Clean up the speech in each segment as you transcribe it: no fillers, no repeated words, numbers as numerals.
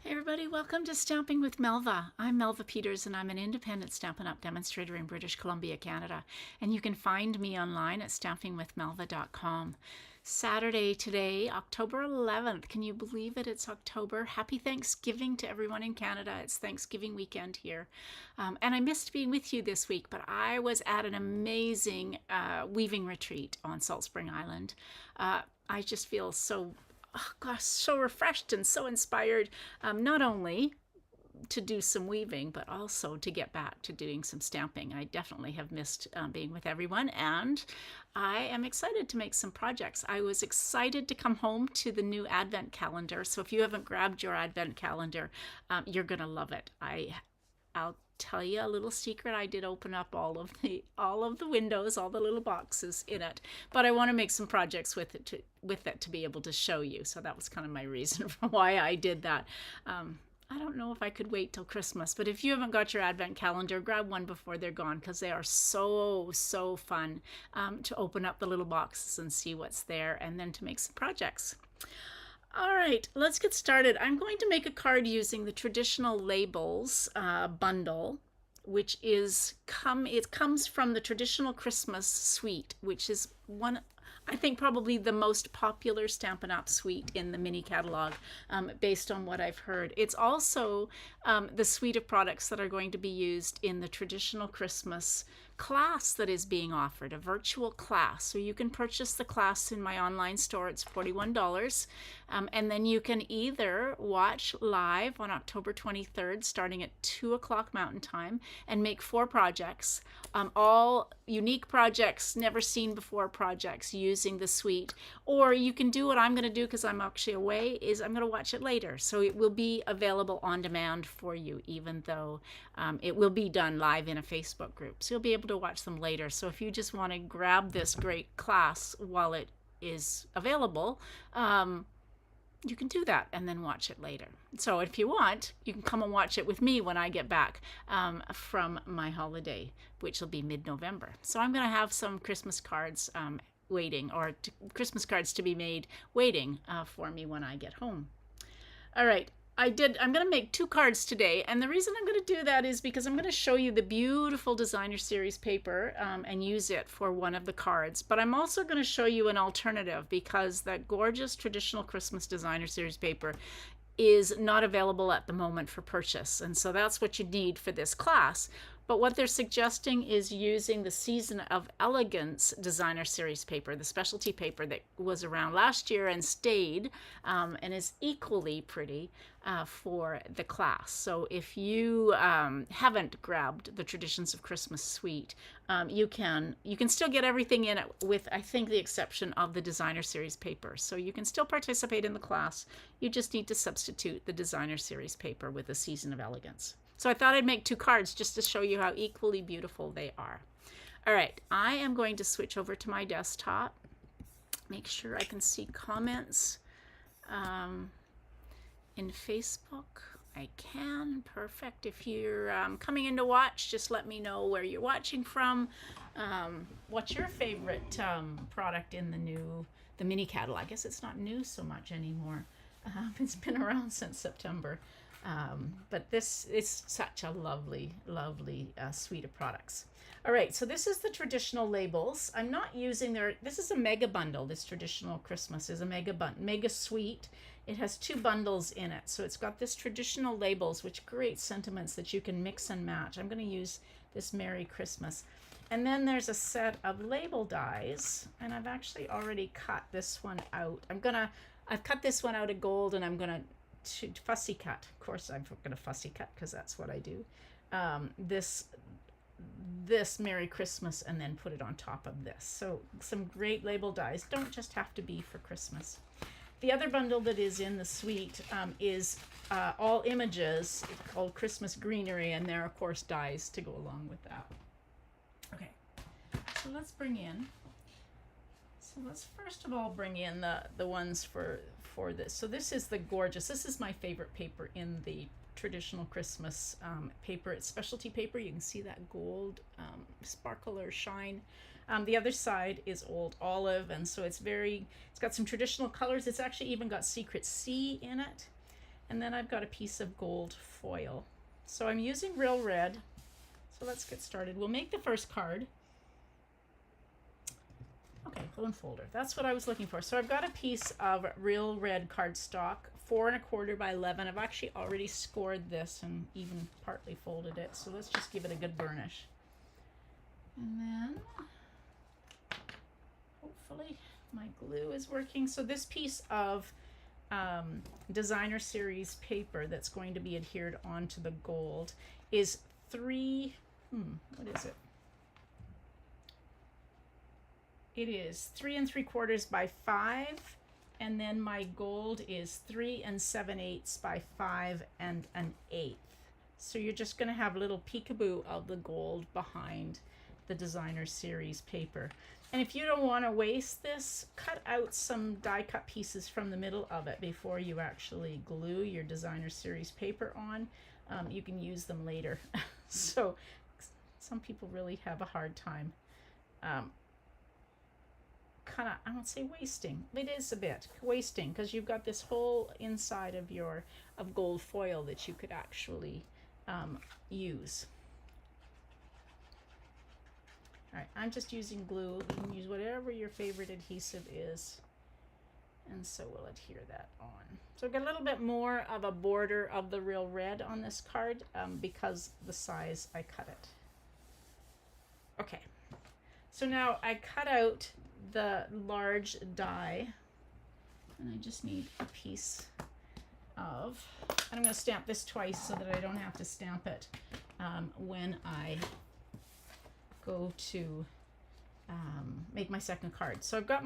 Hey everybody, welcome to Stamping with Melva. I'm Melva Peters and I'm an independent Stampin' Up! Demonstrator in British Columbia, Canada. And you can find me online at stampingwithmelva.com. Saturday today, October 11th. Can you believe it? It's October. Happy Thanksgiving to everyone in Canada. It's Thanksgiving weekend here. And I missed being with you this week, but I was at an amazing weaving retreat on Salt Spring Island. I just feel so so refreshed and so inspired, not only to do some weaving, but also to get back to doing some stamping. I definitely have missed being with everyone, and I am excited to make some projects. I was excited to come home to the new Advent calendar. So if you haven't grabbed your Advent calendar, you're gonna love it. I'll tell you a little secret. I did open up all of the windows, all the little boxes in it, but I want to make some projects with it to be able to show you. So that was kind of my reason for why I did that. I don't know if I could wait till Christmas, but if you haven't got your Advent calendar, grab one before they're gone, because they are so fun to open up the little boxes and see what's there, and then to make some projects. All right, let's get started. I'm going to make a card using the traditional labels bundle, which it comes from the traditional Christmas suite, which is I think probably the most popular Stampin' Up! Suite in the mini catalog, based on what I've heard. It's also the suite of products that are going to be used in the traditional Christmas class that is being offered, a virtual class. So you can purchase the class in my online store. It's $41. And then you can either watch live on October 23rd, starting at 2 o'clock Mountain Time, and make 4 projects, all unique projects, never seen before projects using the suite. Or you can do what I'm going to do, because I'm actually away, is I'm going to watch it later. So it will be available on demand for you, even though it will be done live in a Facebook group. So you'll be able to watch them later. So if you just want to grab this great class while it is available, you can do that and then watch it later. So if you want, you can come and watch it with me when I get back from my holiday, which will be mid-November. So I'm going to have some Christmas cards waiting, or Christmas cards to be made waiting for me when I get home. All right. I'm going to make 2 cards today, and the reason I'm going to do that is because I'm going to show you the beautiful designer series paper and use it for one of the cards. But I'm also going to show you an alternative, because that gorgeous traditional Christmas designer series paper is not available at the moment for purchase, and so that's what you need for this class. But what they're suggesting is using the Season of Elegance designer series paper, the specialty paper that was around last year and stayed, and is equally pretty for the class. So if you haven't grabbed the Traditions of Christmas suite, you can still get everything in it, with, I think, the exception of the designer series paper. So you can still participate in the class. You just need to substitute the designer series paper with the Season of Elegance. So I thought I'd make 2 cards just to show you how equally beautiful they are. All right, I am going to switch over to my desktop. Make sure I can see comments in Facebook. I can. Perfect. If you're coming in to watch, just let me know where you're watching from. What's your favorite product in the mini catalog? I guess it's not new so much anymore. It's been around since September. But this is such a lovely suite of products. All right, so this is the traditional labels. I'm not using this is a mega bundle. This traditional Christmas is a mega suite. It has 2 bundles in it. So it's got this traditional labels, which create sentiments that you can mix and match. I'm going to use this Merry Christmas. And then there's a set of label dies, and I've actually already cut this one out. I've cut this one out of gold, and I'm going to fussy cut. Of course I'm going to fussy cut, because that's what I do. This Merry Christmas, and then put it on top of this. So some great label dies. Don't just have to be for Christmas. The other bundle that is in the suite is all images, called Christmas Greenery, and there are, of course, dies to go along with that. Okay, so let's first of all bring in the ones for this. So this is this is my favorite paper in the traditional Christmas paper. It's specialty paper. You can see that gold sparkle or shine. The other side is old olive, and so it's got some traditional colors. It's actually even got Secret Sea in it. And then I've got a piece of gold foil. So I'm using Real Red. So let's get started. We'll make the first card. Okay, bone folder. That's what I was looking for. So I've got a piece of Real Red cardstock, 4 1/4 by 11. I've actually already scored this and even partly folded it. So let's just give it a good burnish. And then hopefully my glue is working. So this piece of designer series paper that's going to be adhered onto the gold is what is it? It is 3 3/4 by 5, and then my gold is 3 7/8 by 5 1/8. So you're just going to have little peekaboo of the gold behind the designer series paper. And if you don't want to waste this, cut out some die cut pieces from the middle of it before you actually glue your designer series paper on. You can use them later. So some people really have a hard time kind of, I won't say wasting, it is a bit wasting, because you've got this whole inside of gold foil that you could actually use. All right, I'm just using glue. You can use whatever your favorite adhesive is, and so we'll adhere that on. So I've got a little bit more of a border of the Real Red on this card because the size I cut it. Okay, so now I cut out the large die, and I just need a piece of, and I'm going to stamp this twice so that I don't have to stamp it when I go to make my second card. So I've got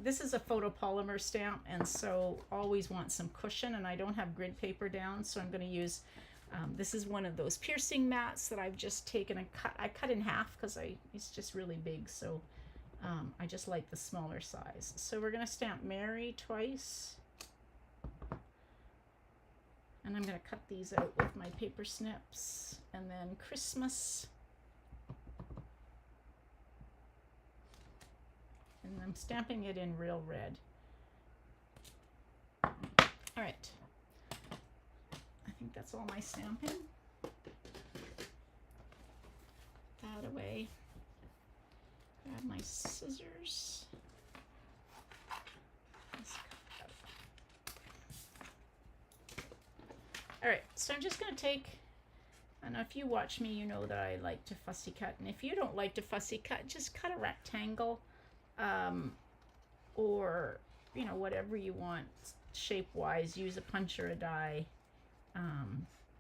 this is a photopolymer stamp, and so always want some cushion, and I don't have grid paper down, so I'm going to use this is one of those piercing mats that I've just taken and I cut in half because it's just really big, so I just like the smaller size. So we're going to stamp Mary twice, and I'm going to cut these out with my paper snips, and then Christmas, and I'm stamping it in Real Red. All right, I think that's all my stamping. That away. Grab my scissors. All right, so I'm just going to take, and if you watch me, you know that I like to fussy cut, and if you don't like to fussy cut, just cut a rectangle, or whatever you want shape wise. Use a punch or a die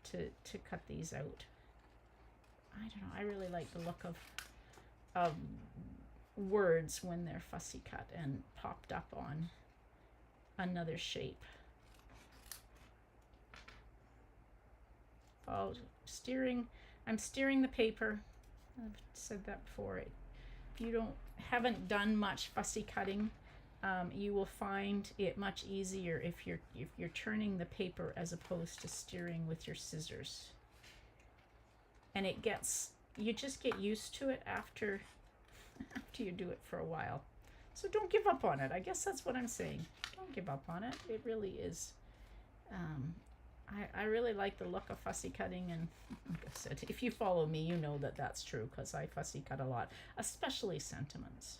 to cut these out. I don't know, I really like the look of words when they're fussy cut and popped up on another shape. I'm steering the paper. I've said that before. If you haven't done much fussy cutting, you will find it much easier if you're turning the paper as opposed to steering with your scissors. And you just get used to it after you do it for a while. So don't give up on it. I guess that's what I'm saying. Don't give up on it. It really is. I really like the look of fussy cutting, and like I said, if you follow me, you know that that's true, because I fussy cut a lot, especially sentiments.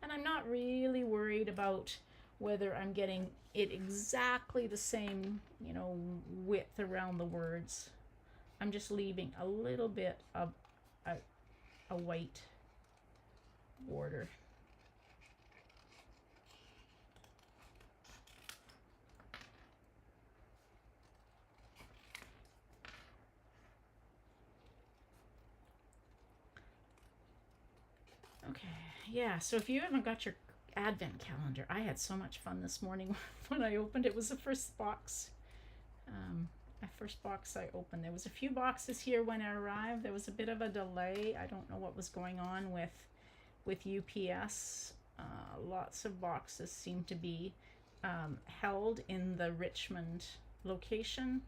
And I'm not really worried about whether I'm getting it exactly the same, width around the words. I'm just leaving a little bit of a white border. Okay, yeah, so if you haven't got your advent calendar, I had so much fun this morning when I opened it. It was the first box. My first box I opened. There was a few boxes here when I arrived. There was a bit of a delay. I don't know what was going on with UPS. Lots of boxes seem to be held in the Richmond location,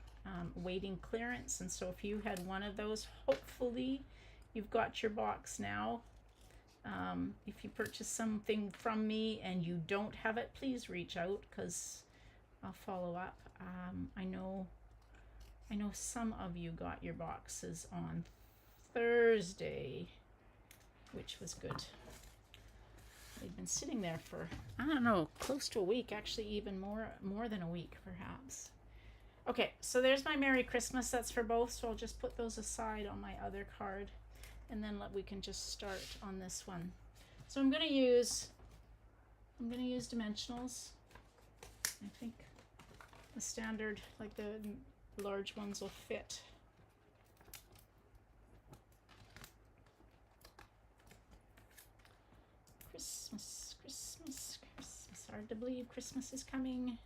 waiting clearance. And so if you had one of those, hopefully you've got your box now. If you purchase something from me and you don't have it, please reach out, because I'll follow up. I know some of you got your boxes on Thursday, which was good. They'd been sitting there for, I don't know, close to a week, actually even more than a week perhaps. Okay, so there's my Merry Christmas. That's for both, so I'll just put those aside on my other card, and then we can just start on this one. So I'm gonna use dimensionals. I think the standard, like the large ones, will fit. Christmas, Christmas, Christmas. Hard to believe Christmas is coming.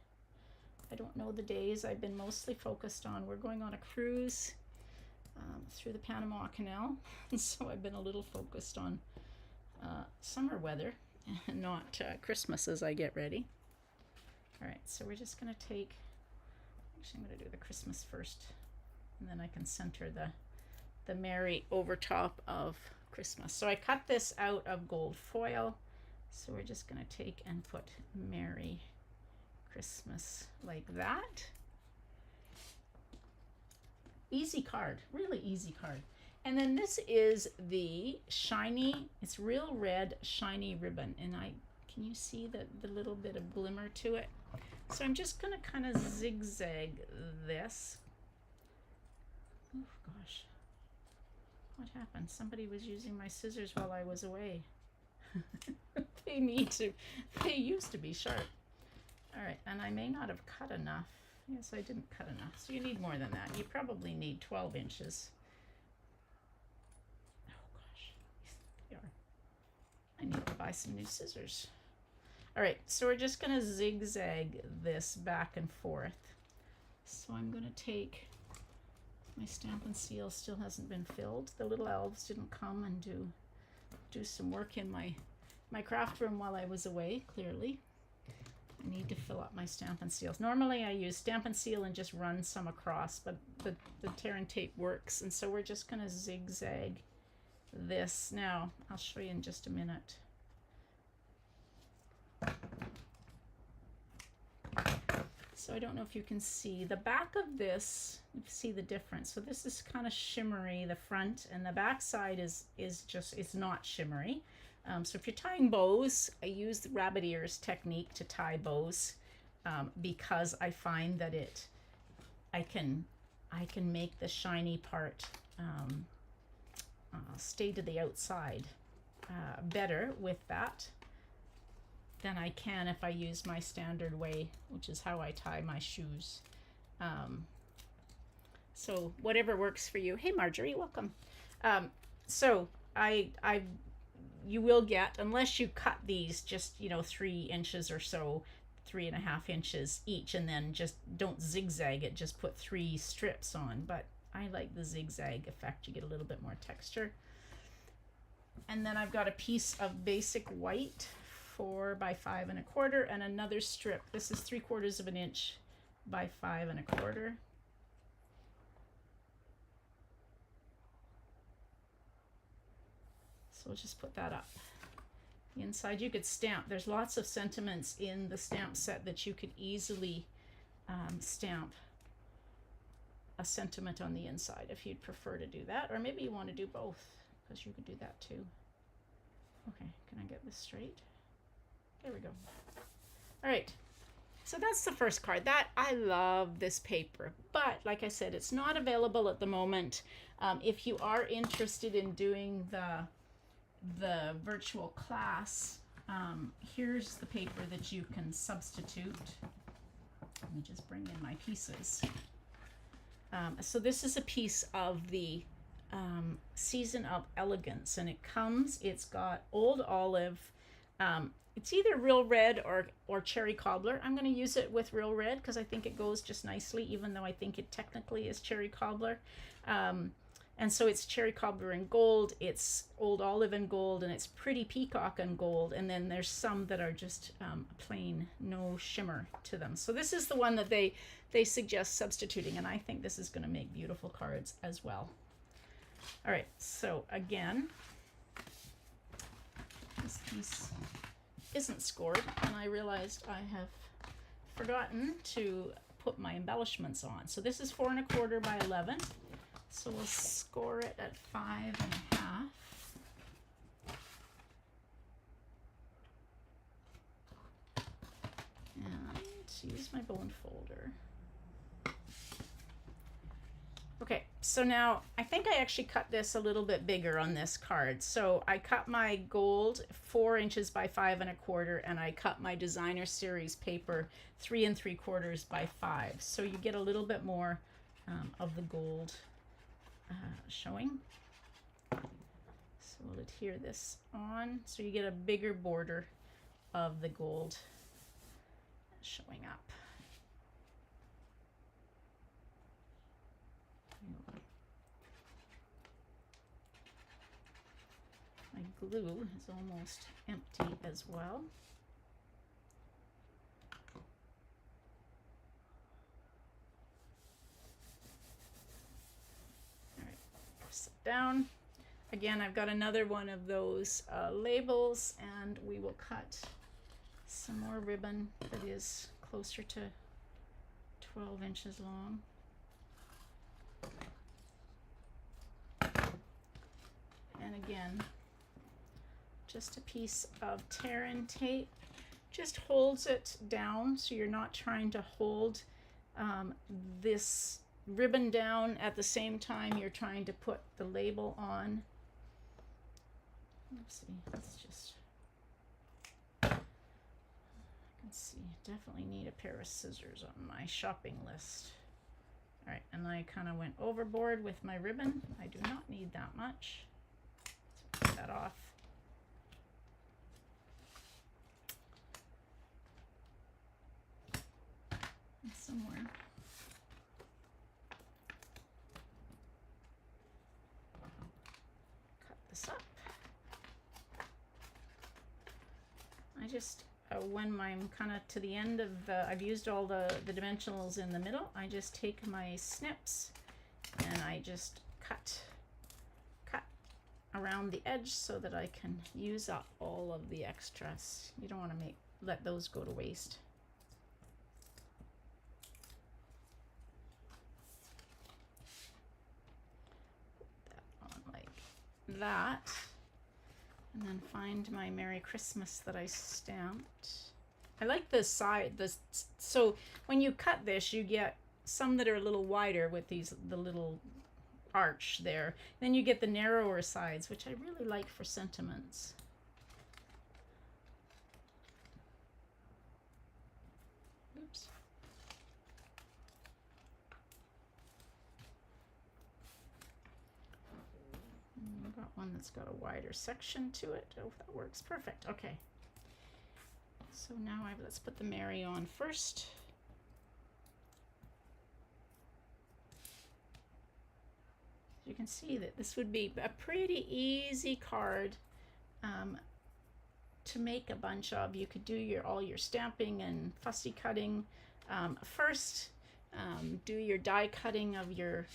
I don't know the days. I've been mostly focused on, we're going on a cruise through the Panama Canal, and so I've been a little focused on summer weather and not Christmas as I get ready. All right, so we're just gonna take, actually I'm gonna do the Christmas first, and then I can center the Merry over top of Christmas. So I cut this out of gold foil, so we're just gonna take and put Merry Christmas like that. Easy card, really easy card. And then this is the shiny, it's real red shiny ribbon, and can you see the little bit of glimmer to it? So I'm just gonna kind of zigzag this. Oh gosh, what happened? Somebody was using my scissors while I was away. They used to be sharp. All right, and I may not have cut enough. Yes, I didn't cut enough. So you need more than that. You probably need 12 inches. Oh gosh, they are. I need to buy some new scissors. All right, so we're just gonna zigzag this back and forth. So I'm gonna take, my Stampin' Seal still hasn't been filled. The little elves didn't come and do some work in my craft room while I was away, clearly. I need to fill up my Stampin' Seals. Normally I use Stampin' Seal and just run some across, but the tear and tape works, and so we're just gonna zigzag this. Now, I'll show you in just a minute. So I don't know if you can see the back of this, you can see the difference. So this is kind of shimmery, the front, and the back side is just, it's not shimmery. So if you're tying bows, I use the rabbit ears technique to tie bows because I find that I can make the shiny part stay to the outside better with that than I can if I use my standard way, which is how I tie my shoes. So whatever works for you. Hey Marjorie, welcome. So you will get, unless you cut these just 3 inches or so, 3.5 inches each, and then just don't zigzag it, just put 3 strips on. But I like the zigzag effect, you get a little bit more texture. And then I've got a piece of basic white, 4 by 5 1/4, and another strip. This is 3/4 of an inch by 5 1/4. So we'll just put that up. The inside you could stamp. There's lots of sentiments in the stamp set that you could easily stamp a sentiment on the inside if you'd prefer to do that, or maybe you want to do both, because you could do that too. Okay, can I get this straight? There we go. All right, so that's the first card. I love this paper, but like I said, it's not available at the moment. If you are interested in doing the virtual class, here's the paper that you can substitute. Let me just bring in my pieces. So this is a piece of the Season of Elegance, and it's got Old Olive. It's either Real Red or Cherry Cobbler. I'm going to use it with Real Red because I think it goes just nicely, even though I think it technically is Cherry Cobbler. And so it's Cherry Cobbler in gold, it's Old Olive in gold, and it's Pretty Peacock in gold. And then there's some that are just plain, no shimmer to them. So this is the one that they suggest substituting, and I think this is going to make beautiful cards as well. All right, so again, this piece isn't scored, and I realized I have forgotten to put my embellishments on. So this is 4 1/4 by 11. So we'll score it at 5 1/2. And use my bone folder. Okay, so now I think I actually cut this a little bit bigger on this card. So I cut my gold 4 inches by 5 1/4, and I cut my designer series paper 3 3/4 by 5. So you get a little bit more of the gold showing. So we'll adhere this on so you get a bigger border of the gold showing up. My glue is almost empty as well. All right, press it down. Again, I've got another one of those labels, and we will cut some more ribbon that is closer to 12 inches long. And again, just a piece of tear-in tape just holds it down, so you're not trying to hold this ribbon down at the same time you're trying to put the label on. Let's see, let's just, I can see, definitely need a pair of scissors on my shopping list. All right, and I kind of went overboard with my ribbon. I do not need that much. So get that off. And somewhere. Cut this up. I just, when I'm kind of to the end of, I've used all the dimensionals in the middle, I just take my snips and I just cut around the edge so that I can use up all of the extras. You don't want to let those go to waste. Put that on like that. And then find my Merry Christmas that I stamped. I like the side, so when you cut this, you get some that are a little wider with the little arch there. Then you get the narrower sides, which I really like for sentiments. Oops. I've got one that's got a wider section to it. Oh, that works perfect. Okay. So now let's put the Mary on first. You can see that this would be a pretty easy card to make a bunch of. You could do all your stamping and fussy cutting first. Do your die cutting of your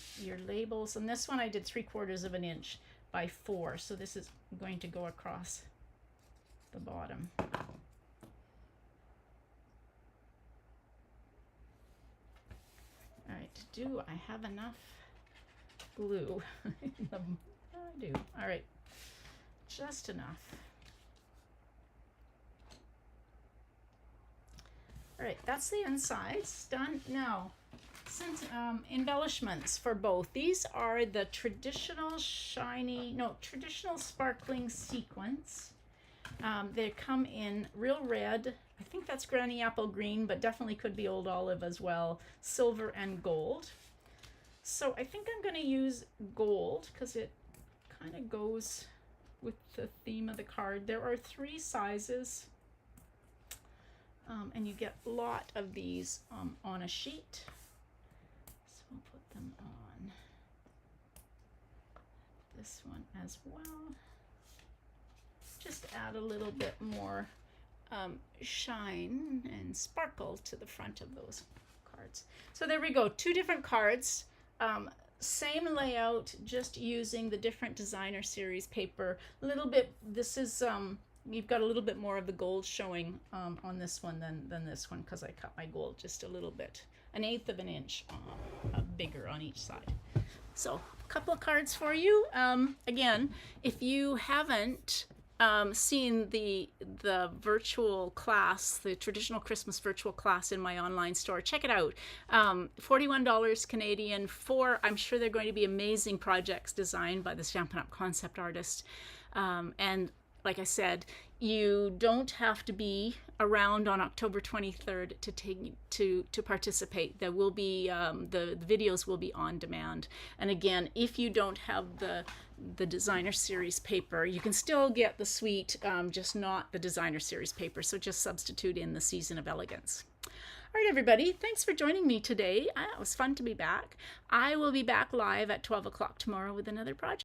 labels. And this one I did 3/4 of an inch by 4. So this is going to go across the bottom. All right, do I have enough glue? I do. All right, just enough. All right, that's the insides done. Now, since embellishments for both. These are the traditional traditional sparkling sequins. They come in real red. I think that's Granny Apple Green, but definitely could be Old Olive as well. Silver and gold. So I think I'm going to use gold because it kind of goes with the theme of the card. There are 3 sizes, and you get a lot of these on a sheet. So we'll put them on this one as well. Just add a little bit more shine and sparkle to the front of those cards. So there we go, 2 different cards. Same layout, just using the different designer series paper. A little bit, this is you've got a little bit more of the gold showing on this one than this one, because I cut my gold just a little bit, 1/8 of an inch bigger on each side. So a couple of cards for you. Again, if you haven't seen the virtual class, the traditional Christmas virtual class in my online store, check it out. $41 Canadian for, I'm sure they're going to be amazing projects designed by the Stampin' Up! Concept artist. And like I said, you don't have to be around on October 23rd to participate. There will be the videos will be on demand. And again, if you don't have the designer series paper, you can still get the suite, just not the designer series paper. So just substitute in the Season of Elegance. All right, everybody, thanks for joining me today. It was fun to be back. I will be back live at 12 o'clock tomorrow with another project.